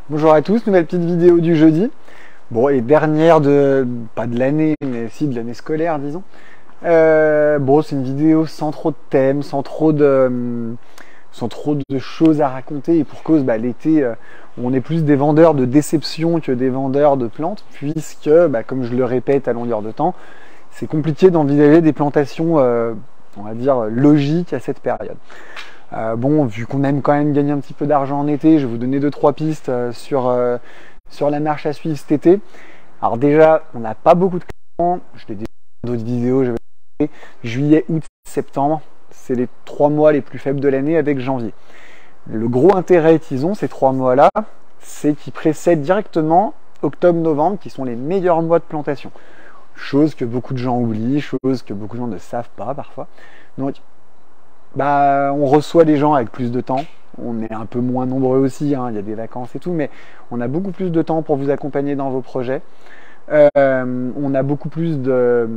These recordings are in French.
Bonjour à tous, nouvelle petite vidéo du jeudi. Bon, et dernière pas de l'année, mais si de l'année scolaire, disons. Bon, c'est une vidéo sans trop de thèmes, sans trop de choses à raconter. Et pour cause, l'été, on est plus des vendeurs de déception que des vendeurs de plantes, puisque, comme je le répète à longueur de temps, c'est compliqué d'envisager des plantations, on va dire, logiques à cette période. Bon, vu qu'on aime quand même gagner un petit peu d'argent en été, je vais vous donner 2-3 pistes sur la marche à suivre cet été. Alors déjà, on n'a pas beaucoup de clients, je l'ai dit dans d'autres vidéos, je vais vous dire, juillet, août, septembre, c'est les 3 mois les plus faibles de l'année avec janvier. Le gros intérêt qu'ils ont, ces 3 mois-là, c'est qu'ils précèdent directement octobre-novembre, qui sont les meilleurs mois de plantation. Chose que beaucoup de gens oublient, chose que beaucoup de gens ne savent pas parfois. Donc, on reçoit des gens avec plus de temps. On est un peu moins nombreux aussi, hein, il y a des vacances et tout, mais on a beaucoup plus de temps pour vous accompagner dans vos projets. On a beaucoup plus de,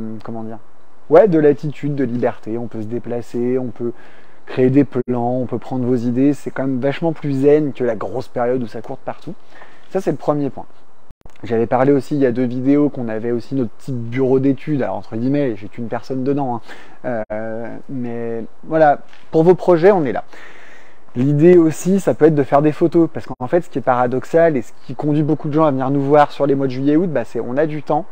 de latitude, de liberté. On peut se déplacer, on peut créer des plans, on peut prendre vos idées. C'est quand même vachement plus zen que la grosse période où ça court partout. Ça, c'est le premier point. J'avais parlé aussi il y a 2 vidéos qu'on avait aussi notre petit bureau d'études, alors entre guillemets, j'ai qu'une personne dedans, hein. Mais voilà, pour vos projets, on est là. L'idée aussi, ça peut être de faire des photos, parce qu'en fait, ce qui est paradoxal et ce qui conduit beaucoup de gens à venir nous voir sur les mois de juillet-août, c'est on a du temps.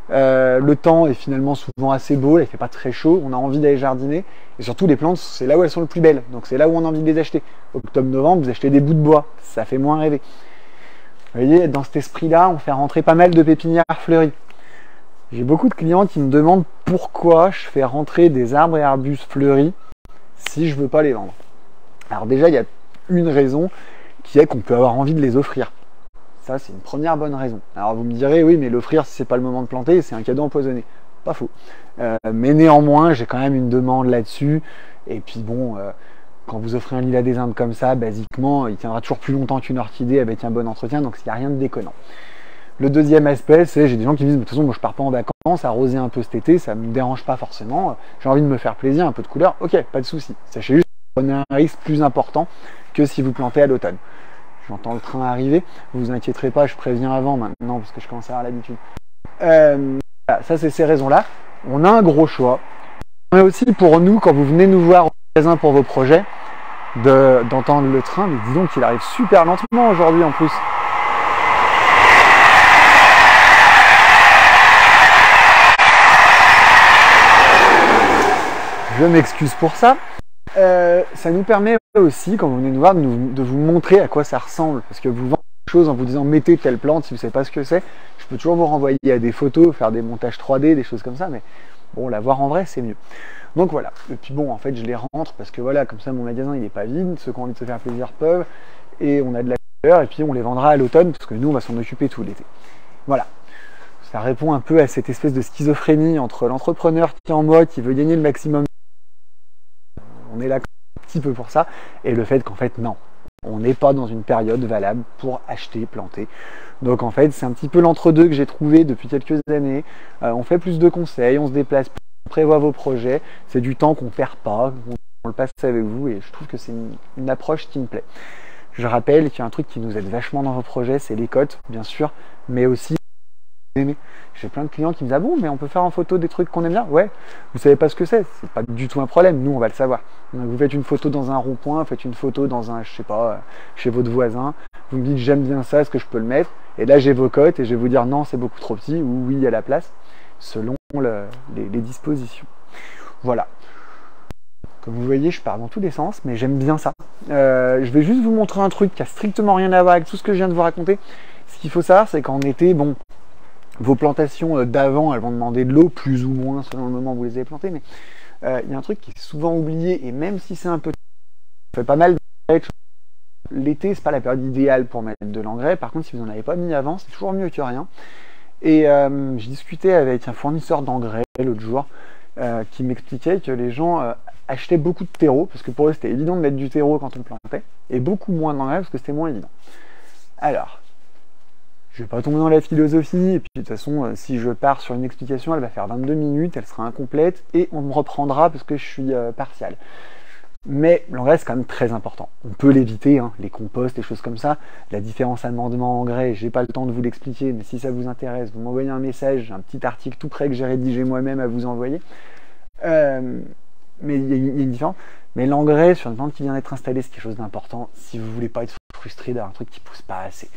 Le temps est finalement souvent assez beau, il fait pas très chaud, on a envie d'aller jardiner, et surtout les plantes, c'est là où elles sont le plus belles, donc c'est là où on a envie de les acheter. Octobre-novembre, vous achetez des bouts de bois, ça fait moins rêver. Vous voyez, dans cet esprit-là, on fait rentrer pas mal de pépinières fleuries. J'ai beaucoup de clients qui me demandent pourquoi je fais rentrer des arbres et arbustes fleuris si je ne veux pas les vendre. Alors déjà, il y a une raison qui est qu'on peut avoir envie de les offrir. Ça, c'est une première bonne raison. Alors vous me direz, oui, mais l'offrir, si c'est pas le moment de planter, c'est un cadeau empoisonné. Pas faux. Mais néanmoins, j'ai quand même une demande là-dessus. Et puis bon... quand vous offrez un lilas des Indes comme ça, basiquement, il tiendra toujours plus longtemps qu'une orchidée avec un bon entretien, donc il n'y a rien de déconnant. Le deuxième aspect, c'est j'ai des gens qui me disent, de toute façon, moi je pars pas en vacances, arroser un peu cet été, ça me dérange pas forcément, j'ai envie de me faire plaisir, un peu de couleur, ok, pas de souci. Sachez juste que vous prenez un risque plus important que si vous plantez à l'automne. J'entends le train arriver, vous vous inquiéterez pas, je préviens avant maintenant, parce que je commence à avoir l'habitude. Voilà, ça c'est ces raisons-là. On a un gros choix. Mais aussi pour nous, quand vous venez nous voir au magasin pour vos projets, d'entendre le train, mais dis donc qu'il arrive super lentement aujourd'hui en plus. Je m'excuse pour ça. Ça nous permet aussi, quand vous venez nous voir, de vous montrer à quoi ça ressemble. Parce que vous vendez des choses en vous disant mettez telle plante, si vous ne savez pas ce que c'est, je peux toujours vous renvoyer à des photos, faire des montages 3D, des choses comme ça, mais bon, la voir en vrai, c'est mieux. Donc voilà, et puis bon, en fait, je les rentre parce que voilà, comme ça, mon magasin, il n'est pas vide, ceux qui ont envie de se faire plaisir peuvent, et on a de la couleur, et puis on les vendra à l'automne, parce que nous, on va s'en occuper tout l'été. Voilà, ça répond un peu à cette espèce de schizophrénie entre l'entrepreneur qui est en moi, qui veut gagner le maximum, on est là un petit peu pour ça, et le fait qu'en fait, non, on n'est pas dans une période valable pour acheter, planter. Donc en fait, c'est un petit peu l'entre-deux que j'ai trouvé depuis quelques années. On fait plus de conseils, on se déplace, on prévoit vos projets. C'est du temps qu'on ne perd pas, on le passe avec vous et je trouve que c'est une approche qui me plaît. Je rappelle qu'il y a un truc qui nous aide vachement dans vos projets, c'est les cotes, bien sûr, mais aussi aimer. J'ai plein de clients qui me disent ah bon, mais on peut faire en photo des trucs qu'on aime bien. Ouais, vous savez pas ce que c'est pas du tout un problème, nous on va le savoir. Donc, vous faites une photo dans un rond-point, faites une photo dans un, je sais pas, chez votre voisin, vous me dites j'aime bien ça, est-ce que je peux le mettre? Et là j'ai vos cotes et je vais vous dire non, c'est beaucoup trop petit ou oui, il y a la place, selon les dispositions. Voilà. Comme vous voyez, je pars dans tous les sens, mais j'aime bien ça. Je vais juste vous montrer un truc qui a strictement rien à voir avec tout ce que je viens de vous raconter. Ce qu'il faut savoir, c'est qu'en été, bon, vos plantations d'avant, elles vont demander de l'eau, plus ou moins selon le moment où vous les avez plantées, mais il y a un truc qui est souvent oublié, et même si c'est un peu... On fait pas mal de... L'été, c'est pas la période idéale pour mettre de l'engrais, par contre, si vous n'en avez pas mis avant, c'est toujours mieux que rien. Et j'ai discuté avec un fournisseur d'engrais l'autre jour, qui m'expliquait que les gens achetaient beaucoup de terreau, parce que pour eux, c'était évident de mettre du terreau quand on plantait, et beaucoup moins d'engrais, parce que c'était moins évident. Alors... je vais pas tomber dans la philosophie, et puis de toute façon, si je pars sur une explication, elle va faire 22 minutes, elle sera incomplète, et on me reprendra parce que je suis partial. Mais l'engrais, c'est quand même très important. On peut l'éviter, hein, les composts, les choses comme ça. La différence amendement-engrais, j'ai pas le temps de vous l'expliquer, mais si ça vous intéresse, vous m'envoyez un message, j'ai un petit article tout prêt que j'ai rédigé moi-même à vous envoyer. Mais il y a une différence. Mais l'engrais sur une plante qui vient d'être installée, c'est quelque chose d'important si vous voulez pas être frustré d'avoir un truc qui pousse pas assez.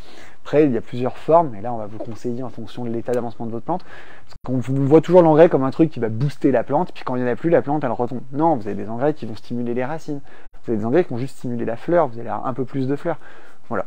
Après, il y a plusieurs formes, et là on va vous conseiller en fonction de l'état d'avancement de votre plante. Parce qu'on voit toujours l'engrais comme un truc qui va booster la plante, puis quand il n'y en a plus, la plante elle retombe. Non, vous avez des engrais qui vont stimuler les racines. Vous avez des engrais qui vont juste stimuler la fleur, vous allez avoir un peu plus de fleurs. Voilà.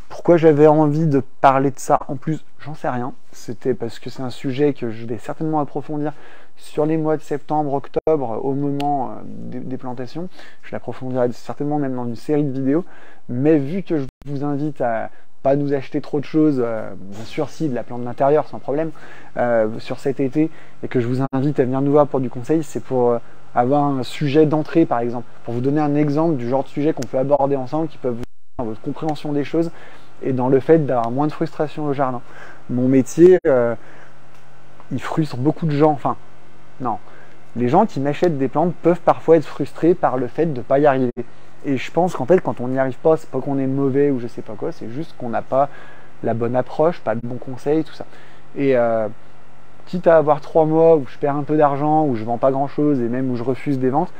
Pourquoi j'avais envie de parler de ça en plus, j'en sais rien. C'était parce que c'est un sujet que je vais certainement approfondir sur les mois de septembre, octobre, au moment des plantations. Je l'approfondirai certainement même dans une série de vidéos. Mais vu que je vous invite à pas nous acheter trop de choses, bien sûr si, de la plante d'intérieur sans problème, sur cet été, et que je vous invite à venir nous voir pour du conseil, c'est pour avoir un sujet d'entrée par exemple, pour vous donner un exemple du genre de sujet qu'on peut aborder ensemble, qui peuvent vous aider dans votre compréhension des choses, et dans le fait d'avoir moins de frustration au jardin. Mon métier, il frustre beaucoup de gens, enfin, non. Les gens qui m'achètent des plantes peuvent parfois être frustrés par le fait de ne pas y arriver. Et je pense qu'en fait, quand on n'y arrive pas, c'est pas qu'on est mauvais ou je sais pas quoi, c'est juste qu'on n'a pas la bonne approche, pas le bon conseil, tout ça. Et quitte à avoir 3 mois où je perds un peu d'argent, où je vends pas grand chose et même où je refuse des ventes,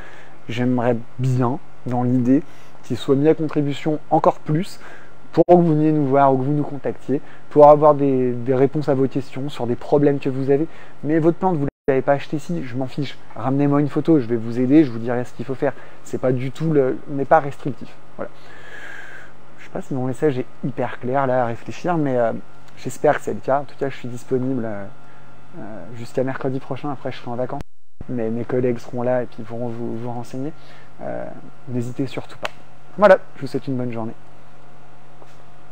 j'aimerais bien, dans l'idée, qu'il soit mis à contribution encore plus pour que vous veniez nous voir ou que vous nous contactiez, pour avoir des réponses à vos questions sur des problèmes que vous avez. Mais votre plante, vous ne l'avez pas acheté ici, je m'en fiche. Ramenez-moi une photo, je vais vous aider, je vous dirai ce qu'il faut faire. C'est pas du tout, n'est pas restrictif. Voilà. Je sais pas si mon message est hyper clair là à réfléchir, mais j'espère que c'est le cas. En tout cas, je suis disponible jusqu'à mercredi prochain. Après, je serai en vacances. Mais mes collègues seront là et puis pourront vous renseigner. N'hésitez surtout pas. Voilà, je vous souhaite une bonne journée.